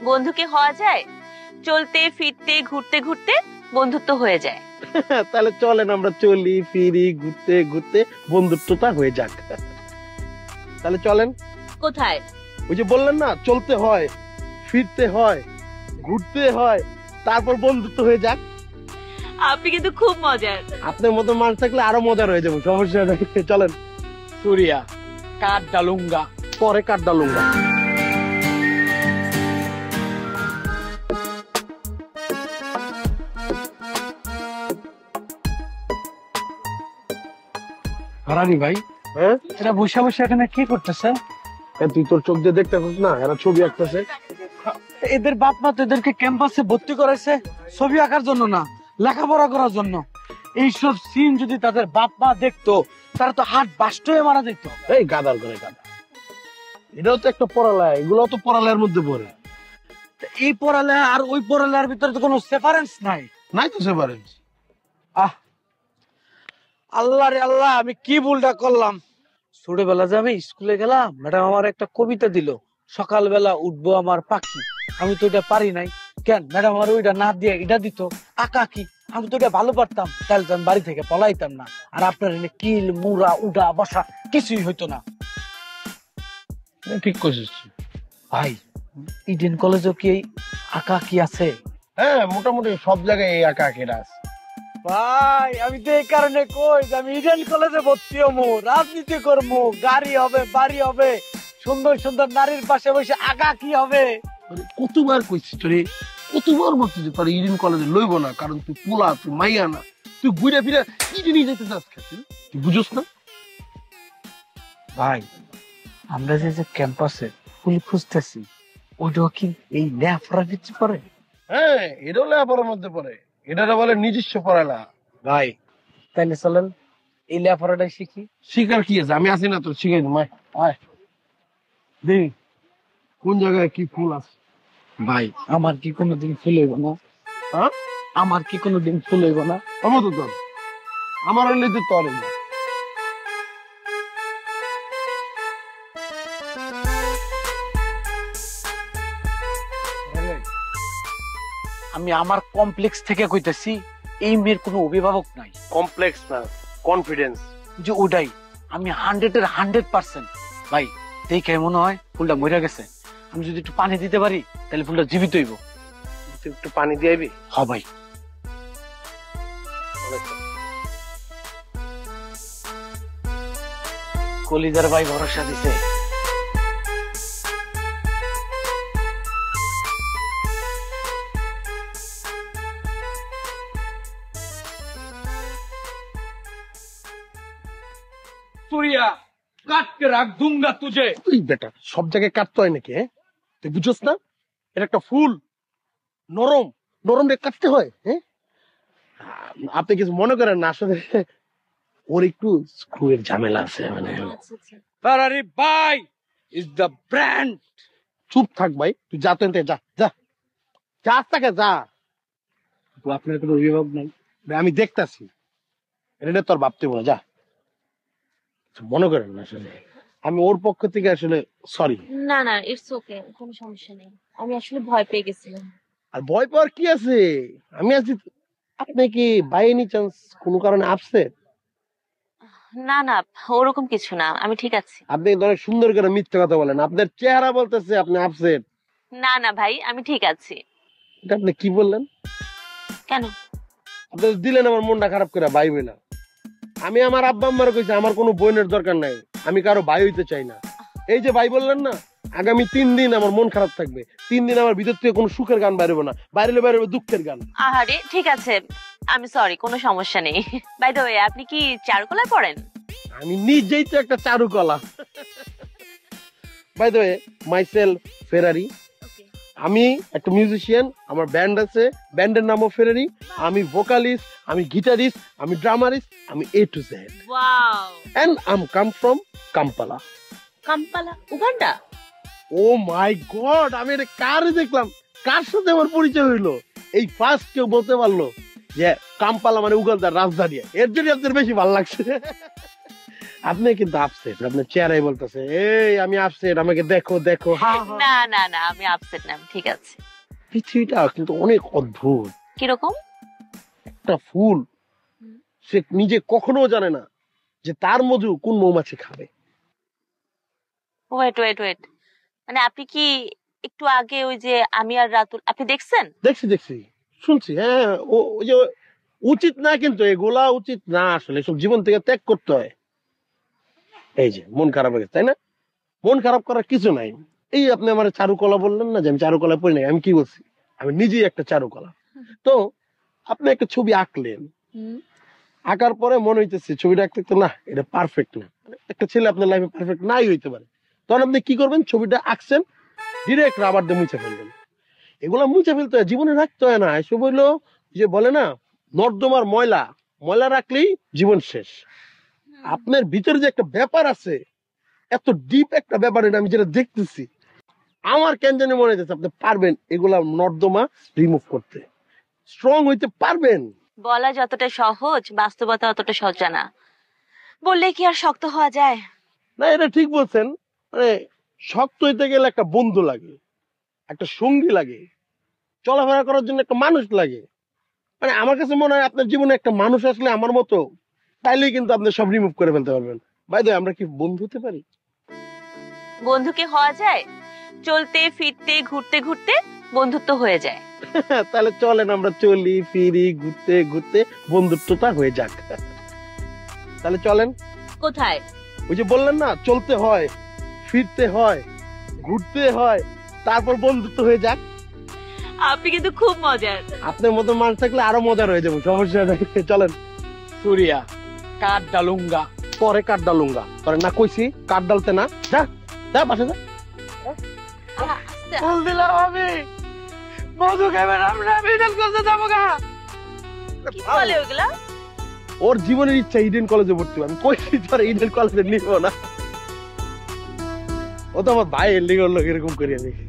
বন্ধু কি হওয়া যায়? চলতে ফিরতে ঘুরতে ঘুরতে বন্ধুত্ব হয়ে যায়। তাহলে চলেন আমরা চলি ফিরি ঘুরতে ঘুরতে বন্ধুত্বটা হয়ে যাক। তাহলে চলেন। কোথায়? ওই যে বললেন না, চলতে হয়, ফিরতে হয়, ঘুরতে হয়, তারপর বন্ধুত্ব হয়ে যাক। আপনি কিন্তু খুব মজার। আপনার মতো মানুষ থাকলে আরো মজার হয়ে যাবো, সমস্যা নেই। চলেন। सूर्या काट डालूंगा। পরে কাট ডালুঙ্গা। হারানি ভাই, হ্যাঁ এরা বসে বসে এখানে কি করতেছে? তুই তোর চোখ দিয়ে দেখতেছিস না, এরা ছবি আঁকতেছে। এদের বাপ মা তো এদেরকে ক্যাম্পাসে ভর্তি করেছে ছবি আঁকার জন্য না, লেখাপড়া করার জন্য। এইসব সিন যদি তাদের বাপ মা দেখতো, তারা তো হাত বাস্ট হয়ে মারা যেত। এই গাদার করে গাদা, এটাও তো একটা পড়ালেখা, এগুলো তো পড়ালেখার মধ্যে পড়ে। এই পড়ালেখা আর ওই পড়ালেখার ভিতরে তো কোনো সেপারেন্স নাই। নাই তো সেপারেন্স। আহ আল্লাহ রে আল্লাহ, আমি কি ভুলটা করলাম। ছোটবেলা যে আমি স্কুলে গেলাম, ম্যাডাম আমার একটা কবিতা দিল, সকালবেলা উঠবো আমার পাখি। আমি তো এটা পারি নাই। কেন ম্যাডাম আমার ওইটা না দিয়ে এটা দিত আঁকা কি? আমি তো এটা ভালো পারতাম, তাহলে তো আমি বাড়ি থেকে পলাইতাম না। আর আপনার এনে কিল মুড়া উডা বসা কিছুই হইতো না। ঠিক করছিস ভাই, ইডেন কলেজও কি এই আঁকা কি আছে? হ্যাঁ, মোটামুটি সব জায়গায় এই আঁকা আঁকিরা আছে। ভাই আমি তো এই কারণে কই যে আমি ইডেন কলেজে ভর্তি হবো, রাজনীতি করবো, গাড়ি হবে, বাড়ি হবে, সুন্দর সুন্দর নারীর পাশে বসে আঁকা কি হবে। কতবার কইছি তোরে, কতবার বলছি যে তোর ইডেন কলেজে লইব না, কারণ তুই পোলা, তুই মাইয়া না, তুই ঘুরে ফিরে ইডেনই যেতে চাস। তুই বুঝোস না? ভাই আমরা যে যে ক্যাম্পাসে ফুল খুঁজতেছি, ওইটাও কি এই লেখাপড়ার কিছু করে? হ্যাঁ, এটাও লেখাপড়ার মধ্যে পড়ে, এটা বলে নিজস্ব পড়ালেখা। ভাই তাইলে চলেন এই লেখাপড়াটাই শিখি। শিখার কি আছে, আমি আছি না তোর শিখাই দেবো। আয় দেখ কোন জায়গায় কি ফুল আছে। ভাই আমার কি কোনোদিন ফুল হইব না? হ্যাঁ, আমার কি কোনোদিন ফুল হইব না? আমার তো তোর, আমার হইলে তো তোর। আমি আমার কমপ্লেক্স থেকে কইতেছি, এই মেয়ের কোনো অভিভাবক নাই। কমপ্লেক্স না, কনফিডেন্স। যে ওটাই আমি 100% ভাই দেখে মনে হয় ফুলটা মরে গেছে। আমি যদি একটু পানি দিতে পারি তাহলে ফুলটা জীবিত হইব। তুই একটু পানি দিয়ে আইবি? হ্যাঁ ভাই। কলিজার ভাই ভরসা দিছে। सूर्या काट के रख दूंगा तुझे। তুই বেটা সব জায়গায় কাটতে হয় নাকি? হ্যাঁ, তুই বুঝছ না? এটা একটা ফুল, নরম নরম রে কাটতে হয়। হ্যাঁ, আপনি কিছু মনে করেন না, আসলে ওর একটু স্ক্রুয়ের ঝামেলা আছে। মানে Ferrari भाई is the brand। চুপ থাক ভাই, তুই যা, তো যা যা যা, তাকে যা। আপনার কোনো অভিভাবক নাই? আমি দেখতাছি, এটা তোর ভাবতে বলে যা, মনে করেন না। আসলে আমি ওর পক্ষ থেকে আসলে সরি। না না, ইটস ওকে, কোনো সমস্যা নেই। আমি আসলে ভয় পেয়ে গেছিলাম। আর ভয় পাওয়ার কি আছে, আমি আছি। আপনি কি বাই এনি চান্স কোনো কারণে আপসেট? না না, ওরকম কিছু না, আমি ঠিক আছি। আপনি অনেক সুন্দর করে মিথ্যে কথা বলেন, আপনার চেহারা বলতেছে আপনি আপসেট। না না ভাই, আমি ঠিক আছি। এটা আপনি কি বললেন? কেন? আপনি দিলেন আমার মনটা খারাপ করে ভাই বলে। আমি আমার আব্বা আম্মার কইছি আমার কোনো বোনের দরকার নাই, আমি কারো ভাই হইতে চাই না। এই যে ভাই বললেন না, আগামী 3 দিন আমার মন খারাপ থাকবে, 3 দিন আমার ভিতর থেকে কোনো সুখের গান বাইরেবে না, বাইরে দুঃখের গান। আহারে ঠিক আছে, আমি সরি, কোনো সমস্যা নেই। বাই দ্য ওয়ে, আপনি কি চারুকলায় পড়েন? আমি নিজেই তো একটা চারুকলা। বাই দ্য ওয়ে, মাইসেলফ ফেরারি। আমি একটা মিউজিশিয়ান, আমার ব্যান্ড আছে, ব্যান্ডের নামও ফেরারি। আমি ভোকালিস্ট, আমি গিটারিস্ট, আমি ড্রামারিস্ট, আমি A to Z। Wow. And I am come from Kampala. Kampala, Uganda? Oh my god, আমি এটা কারে দেখলাম, কার সাথে আমার পরিচয় হইলো, এই ফার্স্ট কেউ বলতে পারলো যে কাম্পালা মানে উগান্ডার রাজধানী। এর জন্য আপনাদের বেশি ভালো লাগছে। আপনি কিন্তু আপসেট, আপনার চেহারাই বলতেছে এই আমি আপসেট, আমাকে দেখো দেখো। না না না, আমি আপসেট না, আমি ঠিক আছে। পৃথিবীটা কিন্তু অনেক অদ্ভুত। কিরকম? একটা ফুল সে নিজে কখনো জানে না যে তার মধু কোন মৌমাছি খাবে। ওয়েট ওয়েট ওয়েট, মানে আপনি কি একটু আগে ওই যে আমি আর রাতুল, আপনি দেখছেন? দেখছি দেখছি, শুনছি। হ্যাঁ, ওই যে উচিত না, কিন্তু এগুলা উচিত না আসলে, সব জীবন থেকে ত্যাগ করতে হয়। এই যে মন খারাপ হয়ে গেছে, তাই না? মন খারাপ করার কিছু নাই। এই আপনি আমার চারুকলা বললেন না যে আমি চারুকলা পড়ি নাই, আমি কি বলছি? আমি নিজেই একটা চারুকলা। তো আপনি একটা ছবি আঁকলেন, আঁকার পরে মনে হইতেছে ছবিটা আঁকতে তো না, এটা পারফেক্ট না। একটা ছেলে আপনার লাইফে পারফেক্ট নাই হইতে পারে, তখন আপনি কি করবেন? ছবিটা আঁকছেন, ডিরেক্ট রাবার দিয়ে মুছে ফেলবেন। এগুলা মুছে ফেলতে হয়, জীবনে রাখতে হয় না। এসব হইলো যে বলে না নর্দমার ময়লা, ময়লা রাখলেই জীবন শেষ। আপনার ভিতরে যে একটা ব্যাপার আছে, এত ডিপ একটা ব্যাপার, এটা আমি যেটা দেখতেছি, আমার কেন জানি মনে হইতেছে আপনি পারবেন এগুলা নর্দমা রিমুভ করতে, স্ট্রং হইতে পারবেন। বলা যতটা সহজ, বাস্তবতা অতটা সহজ না। বললে কি আর শক্ত হওয়া যায়? না, এটা ঠিক বলছেন। মানে শক্ত হইতে গেলে একটা বন্ধু লাগে, একটা সঙ্গী লাগে, চলাফেরা করার জন্য একটা মানুষ লাগে। মানে আমার কাছে মনে হয় আপনার জীবনে একটা মানুষ আসলে আমার মতো, তাইলেই কিন্তু আপনি সব রিমুভ করে ফেলতে পারবেন। বাই দ্য ওয়ে, আমরা কি বন্ধু হতে পারি? বন্ধু কি হওয়া যায়? চলতে ফিরতে ঘুরতে ঘুরতে বন্ধুত্ব হয়ে যায়। তাহলে চলেন আমরা চলি ফিরি, ঘুরতে ঘুরতে বন্ধুত্বটা হয়ে যাক। তাহলে চলেন। কোথায়? ওই যে বললেন না, চলতে হয়, ফিরতে হয়, ঘুরতে হয়, তারপর বন্ধুত্ব হয়ে যাক। আপনি কিন্তু খুব মজার। আপনার মতো মানুষ থাকলে আরো মজার হয়ে যাবো, সমস্যা নেই। চলেন। সুরিয়া কাঠ ডালুঙ্গা। পরে কাঠ ডালুঙ্গা, পরে না কইছি কাঠ ডালতে না। যা যা, বাসা যা। বল দিলাম আমি মধু খাবেন, আমরা বিড়াল করতে যাবো গা। কি বলে ওগুলা? ওর জীবনের ইচ্ছা ইডেন কলেজে ভর্তি হবে। আমি কইছি তোর ইডেন কলেজে নিব না, ও তো আমার ভাই এর লিগে এরকম করিয়া দেখি।